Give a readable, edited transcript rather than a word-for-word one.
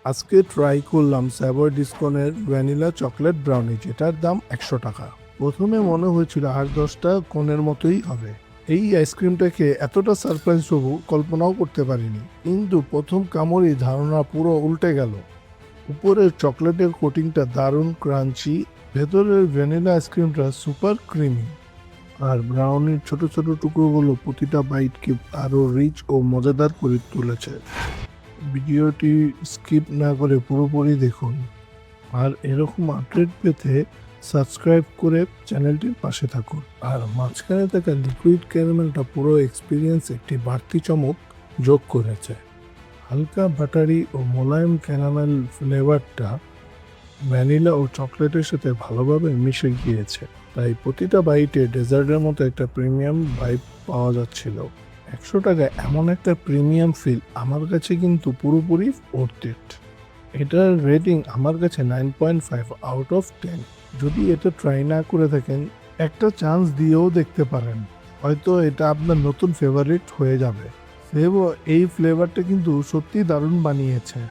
আজকে ট্রাই করলাম স্যাভয়েড ডিসকনের vanilla chocolate brownie, যেটার দাম 100 টাকা। প্রথমে মনে হয়েছিল আর 10টা কোনের মতোই হবে। এই আইসক্রিমটাকে এতটা সারপ্রাইজ হবো কল্পনাও করতে পারিনি, কিন্তু প্রথম কামড়েই ধারণা পুরো উল্টে গেল। উপরের চকলেটের কোটিংটা দারুণ ক্রাঞ্চি, ভেতরের ভ্যানিলা আইসক্রিমটা সুপার ক্রিমি, আর ব্রাউনির ছোট ছোট টুকরোগুলো প্রতিটা বাইটকে আরো রিচ ও মজাদার করে তুলেছে। ভিডিওটি স্কিপ না করে পুরোপুরি দেখুন, আর এরকম আপডেট পেতে সাবস্ক্রাইব করে চ্যানেলটির পাশে থাকুন। আর মাঝখানে থাকা লিকুইড ক্যারামেলটা পুরো এক্সপিরিয়েন্স একটি বাড়তি চমক যোগ করেছে। হালকা বাটারি ও মোলায়েম ক্যারামেল ফ্লেভারটা ভ্যানিলা ও চকলেটের সাথে ভালোভাবে মিশে গিয়েছে, তাই প্রতিটা বাইটে ডেজার্টের মতো একটা প্রিমিয়াম ভাইব পাওয়া যাচ্ছিল। 100 টাকায় এমন একটা প্রিমিয়াম ফিল আমার কাছে কিন্তু পুরোপুরি ওর্থ ইট। এটার রেটিং আমার কাছে 9.5 আউট অফ 10। যদি এটা ট্রাই না করে থাকেন, একটা চান্স দিয়েও দেখতে পারেন, হয়তো এটা আপনার নতুন ফেভারিট হয়ে যাবে। এই ফ্লেভারটা কিন্তু সত্যি দারুণ বানিয়েছে।